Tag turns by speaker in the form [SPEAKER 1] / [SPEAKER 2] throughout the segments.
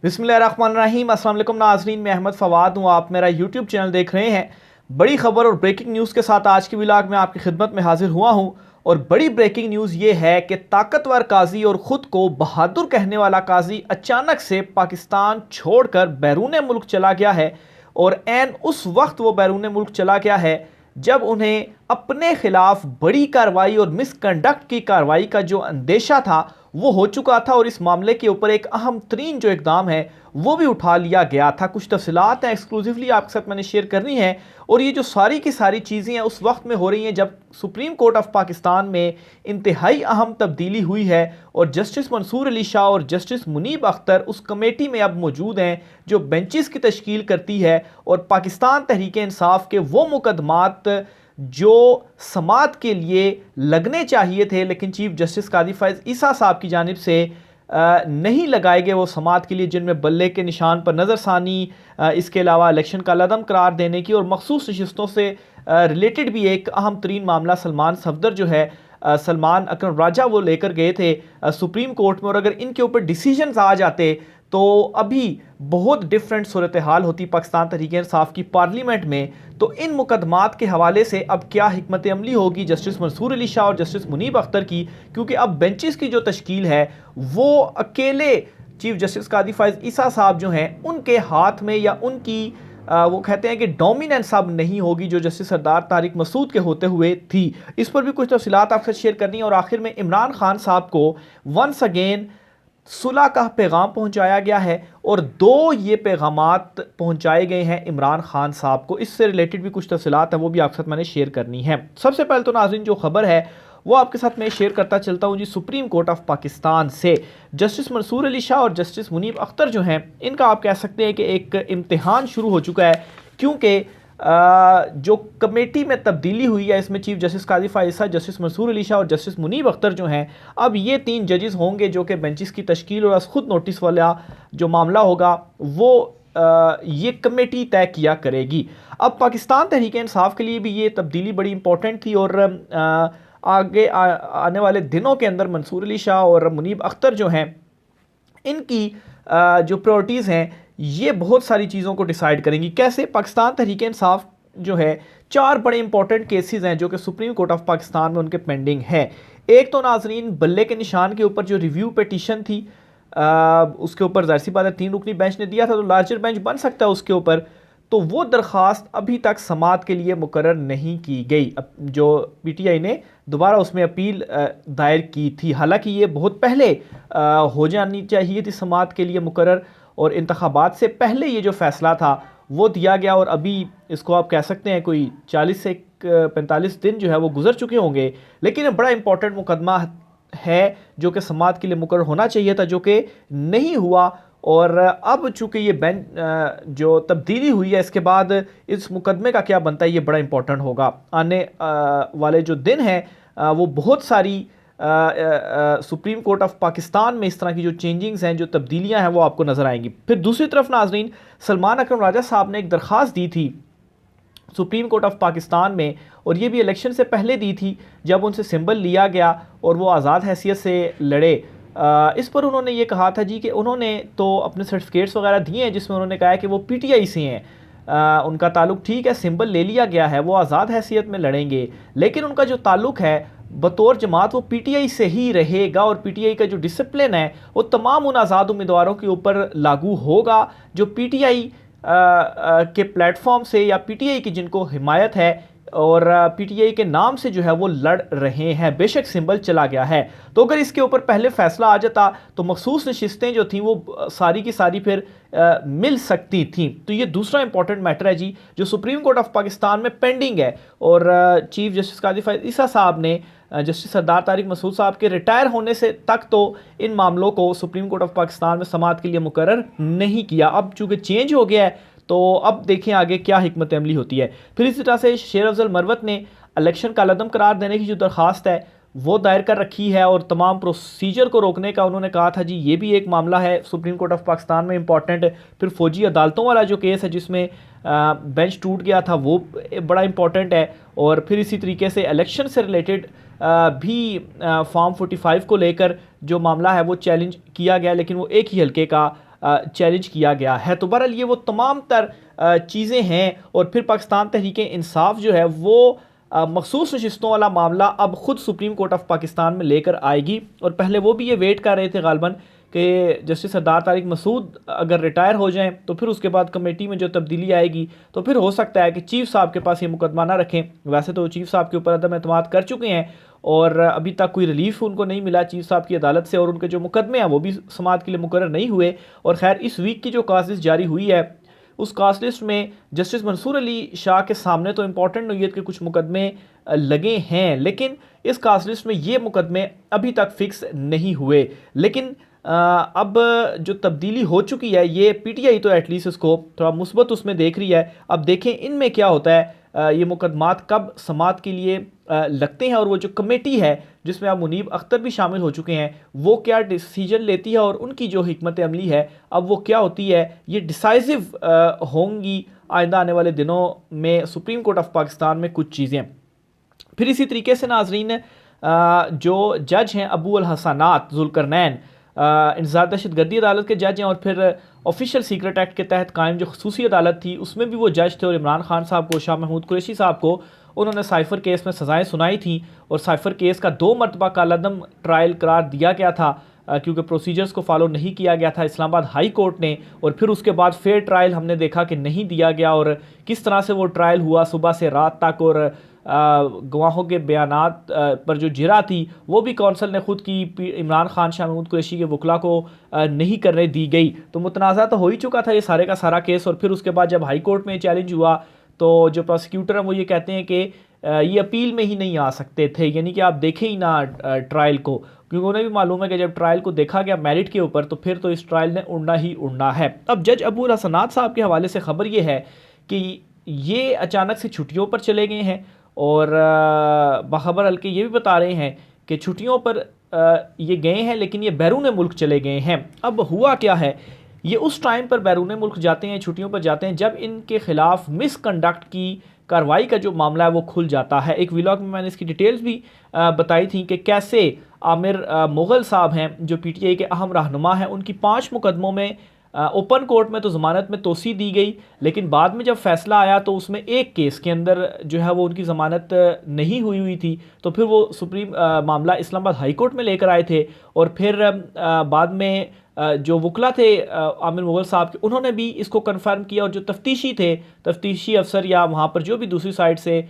[SPEAKER 1] बिस्मिल्लाहिर्रहमानिर्रहीम। अस्सलाम वालेकुम नाज़रीन, मैं अहमद फ़वाद हूँ। आप मेरा यूट्यूब चैनल देख रहे हैं। बड़ी खबर और ब्रेकिंग न्यूज़ के साथ आज की व्लॉग में आपकी खिदमत में हाजिर हुआ हूँ। और बड़ी ब्रेकिंग न्यूज़ ये है कि ताकतवर काजी और ख़ुद को बहादुर कहने वाला काजी अचानक से पाकिस्तान छोड़कर बैरून मुल्क चला गया है। और ऐन उस वक्त वो बैरून मुल्क चला गया है जब उन्हें अपने खिलाफ बड़ी कार्रवाई और मिसकंडक्ट की कार्रवाई का जो अंदेशा था वो हो चुका था। और इस मामले के ऊपर एक अहम तरीन जो इकदाम है वो भी उठा लिया गया था। कुछ तफसीलात हैं एक्सक्लूसिवली आपके साथ मैंने शेयर करनी है। और ये जो सारी की सारी चीज़ें हैं उस वक्त में हो रही हैं जब सुप्रीम कोर्ट ऑफ पाकिस्तान में इंतहाई अहम तब्दीली हुई है और जस्टिस मंसूर अली शाह और जस्टिस मुनीब अख्तर उस कमेटी में अब मौजूद हैं जो बेंचेस की तश्कील करती है। और पाकिस्तान तहरीक इंसाफ के वो मुकदमात जो समात के लिए लगने चाहिए थे लेकिन चीफ जस्टिस कादी फ़ैज़ ईसा साहब की जानिब से नहीं लगाए गए वो समात के लिए, जिनमें बल्ले के निशान पर नज़रसानी, इसके अलावा इलेक्शन का लदम करार देने की और मखसूस नशिस्तों से रिलेटेड भी एक अहम तरीन मामला सलमान सफदर जो है सलमान अकरम राजा वो लेकर गए थे सुप्रीम कोर्ट में। और अगर इनके ऊपर डिसीजंस आ जाते तो अभी बहुत डिफरेंट सूरत हाल होती पाकिस्तान तहरीक इंसाफ की पार्लियामेंट में। तो इन मुकदमात के हवाले से अब क्या हिकमत अमली होगी जस्टिस मंसूर अली शाह और जस्टिस मुनीब अख्तर की, क्योंकि अब बेंचेस की जो तश्कील है वो अकेले चीफ जस्टिस कादी फ़ैज़ ईसा साहब जो हैं उनके हाथ में या उनकी वो कहते हैं कि डोमिनेंस अब नहीं होगी जो जस्टिस सरदार तारिक मसूद के होते हुए थी। इस पर भी कुछ तफसीलात आपसे शेयर करनी है। और आखिर में इमरान खान साहब को वंस अगेन सुलह का पैगाम पहुंचाया गया है और दो ये पैगामात पहुंचाए गए हैं इमरान खान साहब को। इससे रिलेटेड भी कुछ तफसीलात हैं वो भी आपके साथ मैंने शेयर करनी है। सबसे पहले तो नाज़रीन जो खबर है वो आपके साथ मैं शेयर करता चलता हूं जी सुप्रीम कोर्ट ऑफ पाकिस्तान से। जस्टिस मंसूर अली शाह और जस्टिस मुनीब अख्तर जो हैं इनका आप कह सकते हैं कि एक इम्तिहान शुरू हो चुका है, क्योंकि जो कमेटी में तब्दीली हुई है इसमें chief justice Qazi Faez, justice Mansoor Ali Shah और जस्टिस मुनीब अख्तर जो हैं अब ये तीन जजेस होंगे जो कि बेंचेस की तश्कील और खुद नोटिस वाला जो मामला होगा वो ये कमेटी तय किया करेगी। अब पाकिस्तान तहरीक इंसाफ के लिए भी ये तब्दीली बड़ी इंपॉर्टेंट थी और आगे आने वाले दिनों के अंदर मंसूर अली शाह और मुनीब अख्तर जो हैं इनकी जो प्रायोरिटीज़ हैं ये बहुत सारी चीज़ों को डिसाइड करेंगी। कैसे? पाकिस्तान तहरीक इंसाफ जो है चार बड़े इंपॉर्टेंट केसेस हैं जो कि सुप्रीम कोर्ट ऑफ पाकिस्तान में उनके पेंडिंग है। एक तो नाजरीन बल्ले के निशान के ऊपर जो रिव्यू पिटीशन थी उसके ऊपर ज़ाहिर सी बात है 3 रुकनी बेंच ने दिया था तो लार्जर बेंच बन सकता है उसके ऊपर। तो वो दरख्वास्त अभी तक समात के लिए मुकर्रर नहीं की गई। अब जो पीटीआई ने दोबारा उसमें अपील दायर की थी, हालांकि ये बहुत पहले हो जानी चाहिए थी समात के लिए मुकर्रर और इंतखाबात से पहले ये जो फ़ैसला था वो दिया गया। और अभी इसको आप कह सकते हैं कोई 40 से 45 दिन जो है वो गुजर चुके होंगे। लेकिन बड़ा इंपॉर्टेंट मुकदमा है जो कि समात के लिए मुकर्रर होना चाहिए था जो कि नहीं हुआ। और अब चूंकि ये बेंच जो तब्दीली हुई है इसके बाद इस मुकदमे का क्या बनता है ये बड़ा इंपॉर्टेंट होगा। आने वाले जो दिन हैं वो बहुत सारी सुप्रीम कोर्ट ऑफ पाकिस्तान में इस तरह की जो चेंजिंग्स हैं जो तब्दीलियां हैं वो आपको नज़र आएंगी। फिर दूसरी तरफ नाजरीन सलमान अकरम राजा साहब ने एक दरख्वास्त दी थी सुप्रीम कोर्ट ऑफ पाकिस्तान में और ये भी इलेक्शन से पहले दी थी जब उनसे सिंबल लिया गया और वो आज़ाद हैसियत से लड़े। इस पर उन्होंने ये कहा था जी कि उन्होंने तो अपने सर्टिफिकेट्स वगैरह दिए हैं जिसमें उन्होंने कहा है कि वो पीटीआई से हैं, उनका ताल्लुक ठीक है, सिंबल ले लिया गया है, वो आज़ाद हैसियत में लड़ेंगे, लेकिन उनका जो ताल्लुक है बतौर जमात वो पीटीआई से ही रहेगा और पीटीआई का जो डिसिप्लिन है वो तमाम उन आज़ाद उम्मीदवारों के ऊपर लागू होगा जो पीटीआई के प्लेटफॉर्म से या पीटीआई की जिनको हिमायत है और पीटीआई के नाम से जो है वो लड़ रहे हैं, बेशक सिंबल चला गया है। तो अगर इसके ऊपर पहले फैसला आ जाता तो मखसूस नशिस्तें जो थी वो सारी की सारी फिर मिल सकती थी। तो ये दूसरा इंपॉर्टेंट मैटर है जी जो सुप्रीम कोर्ट ऑफ पाकिस्तान में पेंडिंग है। और चीफ जस्टिस कादी फ़ैज़ ईसा साहब ने जस्टिस सरदार तारिक मसूद साहब के रिटायर होने से तक तो इन मामलों को सुप्रीम कोर्ट ऑफ पाकिस्तान में समात के लिए मुकर्रर नहीं किया। अब चूँकि चेंज हो गया है तो अब देखें आगे क्या हिकमत अमली होती है। फिर इसी तरह से शेर अफजल मरवत ने इलेक्शन का लदम करार देने की जो दरख्वास्त है वो दायर कर रखी है और तमाम प्रोसीजर को रोकने का उन्होंने कहा था जी ये भी एक मामला है सुप्रीम कोर्ट ऑफ पाकिस्तान में इंपॉर्टेंट। फिर फौजी अदालतों वाला जो केस है जिसमें बेंच टूट गया था वो बड़ा इंपॉर्टेंट है। और फिर इसी तरीके से इलेक्शन से रिलेटेड भी फॉर्म 45 को लेकर जो मामला है वो चैलेंज किया गया लेकिन वो एक ही हल्के का चैलेंज किया गया है। तो बहरहाल ये वो तमाम तर चीज़ें हैं और फिर पाकिस्तान तहरीक इंसाफ जो है वो मखसूस नशिस्तों वाला मामला अब ख़ुद सुप्रीम कोर्ट ऑफ पाकिस्तान में लेकर आएगी। और पहले वो भी ये वेट कर रहे थे गालबन कि जस्टिस सरदार तारिक मसूद अगर रिटायर हो जाएं तो फिर उसके बाद कमेटी में जो तब्दीली आएगी तो फिर हो सकता है कि चीफ साहब के पास ये मुकदमा ना रखें। वैसे तो चीफ साहब के ऊपर अदम एतमाद कर चुके हैं और अभी तक कोई रिलीफ उनको नहीं मिला चीफ साहब की अदालत से, और उनके जो मुकदमे हैं वो भी समाअत के लिए मुकर्रर नहीं हुए। और खैर इस वीक की जो कास लिस्ट जारी हुई है उस कास लिस्ट में जस्टिस मंसूर अली शाह के सामने तो इंपॉर्टेंट नोयत के कुछ मुकदमे लगे हैं, लेकिन इस कास लिस्ट में ये मुकदमे अभी तक फिक्स नहीं हुए। लेकिन अब जो तब्दीली हो चुकी है ये पीटीआई तो एटलीस्ट इसको थोड़ा मुस्बत उसमें देख रही है। अब देखें इनमें क्या होता है, ये मुकदमात कब समाअत के लिए लगते हैं और वो जो कमेटी है जिसमें अब मुनीब अख्तर भी शामिल हो चुके हैं वो क्या डिसीजन लेती है और उनकी जो हिकमत अमली है अब वो क्या होती है, ये डिसाइसिव होंगी आइंदा आने वाले दिनों में सुप्रीम कोर्ट ऑफ पाकिस्तान में कुछ चीज़ें। फिर इसी तरीके से नाजरीन जो जज हैं अबू अल हसनात जुल्करनैन इंतज़ार दहशतगर्दी अदालत के जज हैं और फिर ऑफिशियल सीक्रेट एक्ट के तहत कायम जो खसूसी अदालत थी उसमें भी वो जज थे और इमरान खान साहब को, शाह महमूद कुरैशी साहब को उन्होंने साइफ़र केस में सज़ाएं सुनाई थी। और साइफ़र केस का 2 मरतबा कालादम ट्रायल करार दिया गया था क्योंकि प्रोसीजर्स को फॉलो नहीं किया गया था इस्लामाबाद हाई कोर्ट ने, और फिर उसके बाद फेयर ट्रायल हमने देखा कि नहीं दिया गया और किस तरह से वो ट्रायल हुआ सुबह से रात तक, और गवाहों के बयानात पर जो जिरा थी वो भी कौंसल ने खुद की इमरान खान शाह महमूद कुरैशी के वकला को नहीं करने दी गई। तो मुतनाज़ा तो हो ही चुका था ये सारे का सारा केस। और फिर उसके बाद जब हाई कोर्ट में चैलेंज हुआ तो जो प्रोसिक्यूटर हैं वो ये कहते हैं कि ये अपील में ही नहीं आ सकते थे, यानी कि आप देखें ही ना ट्रायल को, क्योंकि उन्हें भी मालूम है कि जब ट्रायल को देखा गया मेरिट के ऊपर तो फिर तो इस ट्रायल ने उड़ना ही उड़ना है। अब जज अबू अल हसनात साहब के हवाले से खबर ये है कि ये अचानक से छुट्टियों पर चले गए हैं और बाखबर हल्के ये भी बता रहे हैं कि छुट्टियों पर ये गए हैं लेकिन ये बैरून मुल्क चले गए हैं। अब हुआ क्या है, ये उस टाइम पर बैरून मुल्क जाते हैं, छुट्टियों पर जाते हैं जब इनके खिलाफ मिसकंडक्ट की कार्रवाई का जो मामला है वो खुल जाता है। एक व्लॉग में मैंने इसकी डिटेल्स भी बताई थी कि कैसे आमिर मुगल साहब हैं जो पीटीआई के अहम रहनुमा हैं, उनकी 5 मुकदमों में ओपन कोर्ट में तो ज़मानत में तोसी दी गई, लेकिन बाद में जब फैसला आया तो उसमें एक केस के अंदर जो है वो उनकी ज़मानत नहीं हुई थी। तो फिर वो सुप्रीम मामला इस्लामाबाद हाई कोर्ट में लेकर आए थे और फिर बाद में जो वकला थे आमिर मुगल साहब के उन्होंने भी इसको कंफर्म किया, और जो तफ्तीशी थे, तफ्तीशी अफसर या वहाँ पर जो भी दूसरी साइड से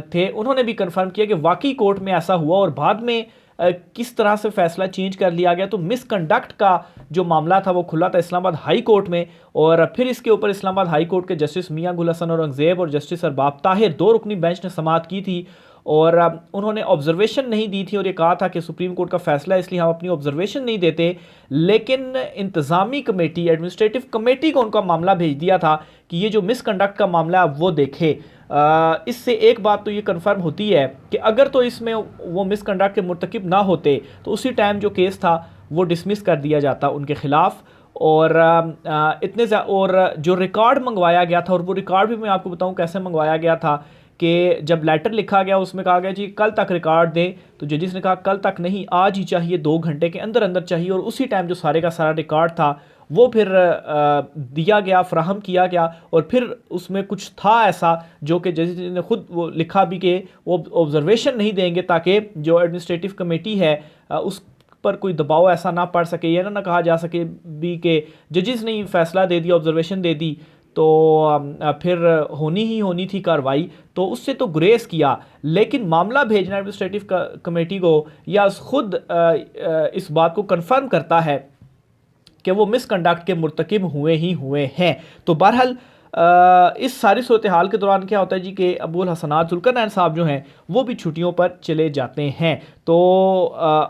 [SPEAKER 1] थे उन्होंने भी कंफर्म किया कि वाकई कोर्ट में ऐसा हुआ। और बाद में किस तरह से फैसला चेंज कर लिया गया, तो मिसकंडक्ट का जो मामला था वो खुला था इस्लामाबाद हाई कोर्ट में। और फिर इसके ऊपर इस्लामाबाद हाई कोर्ट के जस्टिस मियां गुल हसन औरंगज़ेब और जस्टिस अरबाब ताहिर 2 रुकनी बेंच ने समाअत की थी और उन्होंने ऑब्जर्वेशन नहीं दी थी और ये कहा था कि सुप्रीम कोर्ट का फैसला है इसलिए हम अपनी ऑब्जर्वेशन नहीं देते, लेकिन इंतज़ामी कमेटी, एडमिनिस्ट्रेटिव कमेटी को उनका मामला भेज दिया था कि ये जो मिसकंडक्ट का मामला है वो देखे। इससे एक बात तो ये कंफर्म होती है कि अगर तो इसमें वो मिसकंडक्ट के मुर्तकिब ना होते तो उसी टाइम जो केस था वो डिसमिस कर दिया जाता उनके ख़िलाफ़। और और जो रिकॉर्ड मंगवाया गया था, और वो रिकॉर्ड भी मैं आपको बताऊं कैसे मंगवाया गया था कि जब लेटर लिखा गया उसमें कहा गया जी कल तक रिकॉर्ड दें, तो जजिस ने कहा कल तक नहीं, आज ही चाहिए, 2 घंटे के अंदर अंदर चाहिए। और उसी टाइम जो सारे का सारा रिकॉर्ड था वो फिर दिया गया, फ्राहम किया गया। और फिर उसमें कुछ था ऐसा जो कि जजिस ने खुद वो लिखा भी कि वो ऑब्जर्वेशन नहीं देंगे ताकि जो एडमिनिस्ट्रेटिव कमेटी है उस पर कोई दबाव ऐसा ना पड़ सके, या ना कहा जा सके भी कि जजिस ने फैसला दे दिया, ऑब्जर्वेशन दे दी तो फिर होनी ही होनी थी कार्रवाई, तो उससे तो गुरेज किया। लेकिन मामला भेजना एडमिनिस्ट्रेटिव कमेटी को या खुद इस बात को कंफर्म करता है कि वो मिसकंडक्ट के मुर्तकिब हुए ही हुए हैं। तो बहरहाल इस सारी सूरत हाल के दौरान क्या होता है जी कि अबू अल हसनात जुल्करनैन साहब जो हैं वो भी छुट्टियों पर चले जाते हैं। तो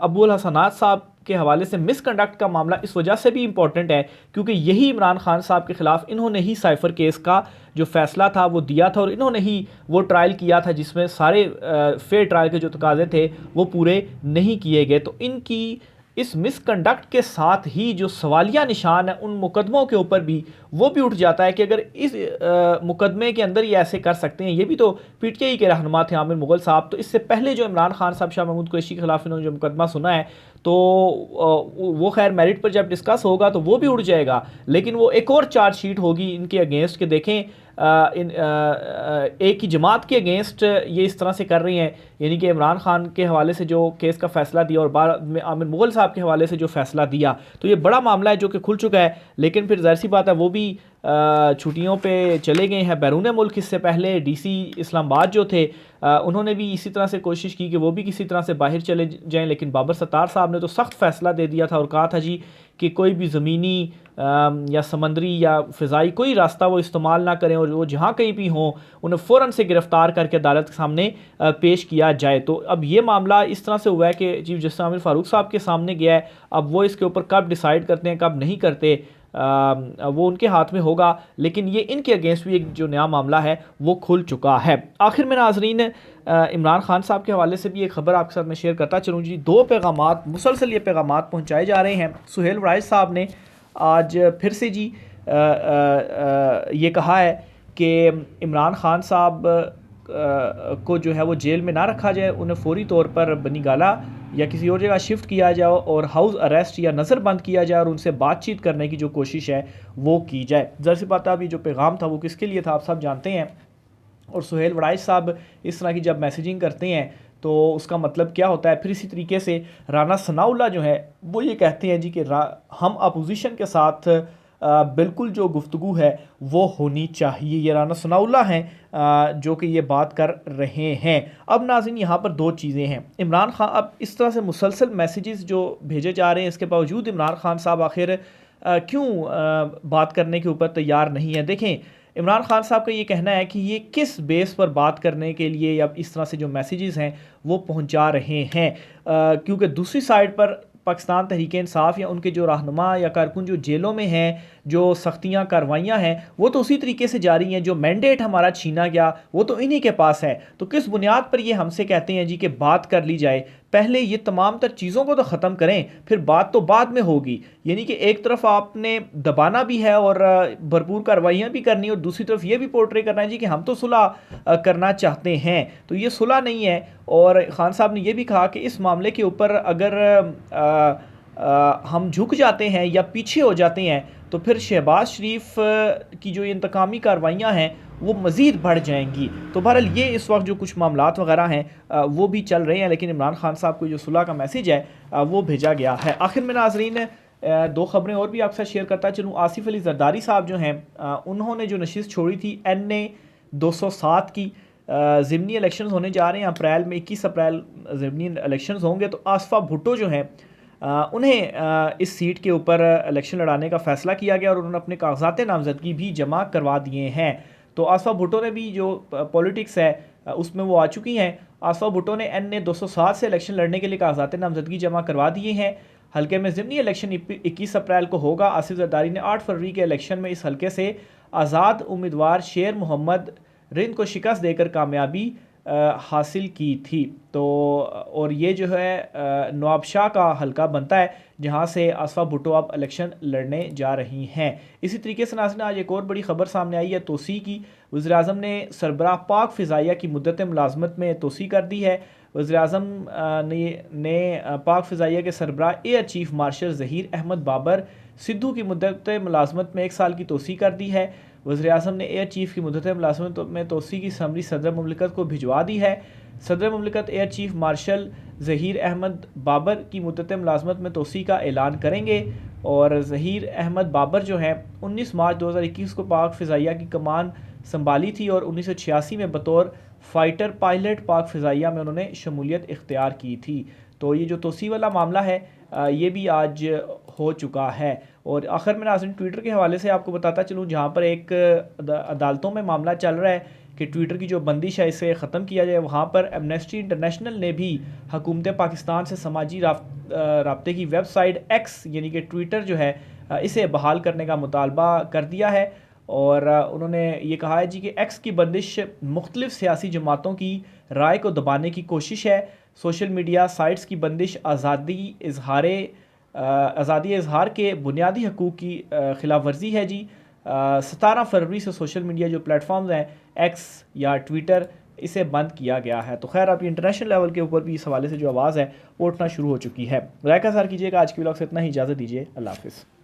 [SPEAKER 1] अबू अल हसनात साहब के हवाले से मिसकंडक्ट का मामला इस वजह से भी इम्पॉर्टेंट है क्योंकि यही इमरान खान साहब के ख़िलाफ़ इन्होंने ही साइफ़र केस का जो फैसला था वो दिया था और इन्होंने ही वो ट्रायल किया था जिसमें सारे फेयर ट्रायल के जो तकाज़े थे वो पूरे नहीं किए गए। तो इनकी इस मिसकंडक्ट के साथ ही जो सवालिया निशान है उन मुकदमों के ऊपर भी वो भी उठ जाता है कि अगर इस मुकदमे के अंदर ये ऐसे कर सकते हैं। ये भी तो पीटीआई के रहनुमा थे आमिर मुगल साहब, तो इससे पहले जो इमरान खान साहब शाह महमूद कुरैशी के खिलाफ इन्होंने जो मुकदमा सुना है तो वो खैर मेरिट पर जब डिस्कस होगा तो वो भी उड़ जाएगा, लेकिन वो एक और चार्जशीट होगी इनके अगेंस्ट के देखें एक ही जमात के अगेंस्ट ये इस तरह से कर रही हैं, यानी कि इमरान खान के हवाले से जो केस का फैसला दिया और बाद में आमिर मुगल साहब के हवाले से जो फैसला दिया, तो ये बड़ा मामला है जो कि खुल चुका है। लेकिन फिर ज़ाहिर सी बात है वो भी छुट्टियों पे चले गए हैं बैरून मुल्क। इससे पहले डीसी इस्लामाबाद जो थे उन्होंने भी इसी तरह से कोशिश की कि वो भी किसी तरह से बाहर चले जाएं, लेकिन बाबर सत्तार साहब ने तो सख्त फैसला दे दिया था और कहा था जी कि कोई भी ज़मीनी या समंदरी या फ़िज़ाई कोई रास्ता वो इस्तेमाल ना करें और वो जहाँ कहीं भी हों उन्हें फ़ौरन से गिरफ़्तार करके अदालत के सामने पेश किया जाए। तो अब ये मामला इस तरह से हुआ है कि चीफ जस्टिस आमिर फ़ारूक साहब के सामने गया है। अब वो इसके ऊपर कब डिसाइड करते हैं कब नहीं करते वो उनके हाथ में होगा, लेकिन ये इनके अगेंस्ट भी एक जो नया मामला है वो खुल चुका है। आखिर में नाजरीन इमरान खान साहब के हवाले से भी एक खबर आपके साथ मैं शेयर करता चलूँ जी। दो पैगामात मुसलसल ये पैगामात पहुँचाए जा रहे हैं। सुहेल वड़ाइच साहब ने आज फिर से जी ये कहा है कि इमरान खान साहब को जो है वो जेल में ना रखा जाए, उन्हें फौरी तौर पर बनी गाला या किसी और जगह शिफ्ट किया जाए और हाउस अरेस्ट या नज़रबंद किया जाए और उनसे बातचीत करने की जो कोशिश है वो की जाए। ज़रा सी बात है, अभी जो पैगाम था वो किसके लिए था आप सब जानते हैं। और सुहेल वड़ाइच साहब इस तरह की जब मैसेजिंग करते हैं तो उसका मतलब क्या होता है। फिर इसी तरीके से राना सनाउल्लाह जो है वो ये कहते हैं जी कि हम अपोजिशन के साथ बिल्कुल जो गुफ्तगू है वो होनी चाहिए। ये राना सनाउल्लाह हैं जो कि ये बात कर रहे हैं। अब नाज़रीन यहाँ पर दो चीज़ें हैं। इमरान खान अब इस तरह से मुसलसल मैसेजेस जो भेजे जा रहे हैं, इसके बावजूद इमरान खान साहब आखिर क्यों बात करने के ऊपर तैयार नहीं है। देखें, इमरान खान साहब का ये कहना है कि ये किस बेस पर बात करने के लिए या इस तरह से जो मैसेजेस हैं वो पहुंचा रहे हैं, क्योंकि दूसरी साइड पर पाकिस्तान तहरीक इंसाफ या उनके जो रहनुमा या कारकुन जो जेलों में हैं, जो सख्तियाँ कार्रवाइयाँ हैं वो तो उसी तरीके से जारी हैं। जो मैंडेट हमारा छीना गया वो तो इन्हीं के पास है। तो किस बुनियाद पर ये हमसे कहते हैं जी कि बात कर ली जाए। पहले ये तमाम तर चीज़ों को तो ख़त्म करें, फिर बात तो बाद में होगी। यानी कि एक तरफ आपने दबाना भी है और भरपूर कार्रवाइयाँ भी करनी है और दूसरी तरफ ये भी पोर्ट्रे करना है जी कि हम तो सुलह करना चाहते हैं। तो ये सुलह नहीं है। और ख़ान साहब ने यह भी कहा कि इस मामले के ऊपर अगर हम झुक जाते हैं या पीछे हो जाते हैं तो फिर शहबाज शरीफ की जो इंतकामी कार्रवाइयाँ हैं वो मज़ीद बढ़ जाएंगी। तो बहरहाल ये इस वक्त जो कुछ मामलात वगैरह हैं वो भी चल रहे हैं, लेकिन इमरान खान साहब को जो सुलह का मैसेज है वो भेजा गया है। आखिर में नाजरीन दो खबरें और भी आपके साथ शेयर करता चलूँ। आसिफ अली जरदारी साहब जो हैं उन्होंने जो नशिस्त छोड़ी थी NA 207 की, ज़िमनी इलेक्शंस होने जा रहे हैं अप्रैल में, 21 अप्रैल ज़िमनी इलेक्शंस होंगे। तो आसफ़ा भुट्टो जो हैं उन्हें इस सीट के ऊपर इलेक्शन लड़ाने का फ़ैसला किया गया और उन्होंने अपने कागजात नामजदगी भी जमा करवा दिए हैं। तो आसफ़ा भुट्टो ने भी जो पॉलिटिक्स है उसमें वो आ चुकी हैं। आसफ़ा भुट्टो ने NA 207 से इलेक्शन लड़ने के लिए कागजात नामजदगी जमा करवा दिए हैं। हल्के में ज़िमनी इलेक्शन 21 अप्रैल को होगा। आसिफ जरदारी ने 8 फरवरी के इलेक्शन में इस हल्के से आज़ाद उम्मीदवार शेर मोहम्मद रिंद को शिकस्त देकर कामयाबी हासिल की थी। तो और ये जो है नवाबशाह का हल्का बनता है जहाँ से आसफ़ा भुट्टो अब इलेक्शन लड़ने जा रही हैं। इसी तरीके से नाज़रीन आज एक और बड़ी खबर सामने आई है तोसी की। वज़ीर-ए-आज़म ने सरबराह पाक फ़िज़ाइया की मुद्दत मुलाज़मत में तोसी कर दी है। वज़ीर-ए-आज़म ने पाक फ़िज़ाइया के सरबराह air chief marshal Zaheer Ahmed Babar Sidhu की मुद्दत मुलाज़मत में 1 साल की तोसी कर दी है। वज़ीर-ए-आज़म ने एयर चीफ की मुद्दत मुलाज़मत में तोसी की समरी सदर मुमलिकत को भिजवा दी है। सदर मुमलिकत air chief marshal Zaheer Ahmed Babar की मुद्दत मुलाज़मत में तोसी का ऐलान करेंगे। और ज़हीर अहमद बाबर जो हैं 19 मार्च 2021 को पाक फ़िज़ाइया की कमान संभाली थी और 1986 में बतौर फ़ाइटर पायलट पाक फ़िज़ाइया में उन्होंने शमूलियत इख्तियार की थी। तो ये जो तोसी वाला मामला है ये भी आज हो चुका है। और आखिर में नाज़रीन ट्विटर के हवाले से आपको बताता चलूँ, जहाँ पर एक अदालतों में मामला चल रहा है कि ट्विटर की जो बंदिश है इसे ख़त्म किया जाए। वहाँ पर एमनेस्टी इंटरनेशनल ने भी हुकूमत पाकिस्तान से समाजी राब्ते की वेबसाइट X यानी कि ट्विटर जो है इसे बहाल करने का मुतालबा कर दिया है। और उन्होंने ये कहा है जी कि X की बंदिश मुख्तलिफ सियासी जमातों की राय को दबाने की कोशिश है। सोशल मीडिया साइट्स की बंदिश आज़ादी इजहार के बुनियादी हकूक़ की खिलाफ वर्जी है जी। 17 फरवरी से सोशल मीडिया जो प्लेटफॉर्म्स हैं X या ट्विटर इसे बंद किया गया है। तो खैर अब इंटरनेशनल लेवल के ऊपर भी इस हवाले से जो आवाज़ है वो उठना शुरू हो चुकी है। राय का सार कीजिएगा। आज की व्लॉग से इतना ही, इजाज़त दीजिए। अल्लाह हाफिज़।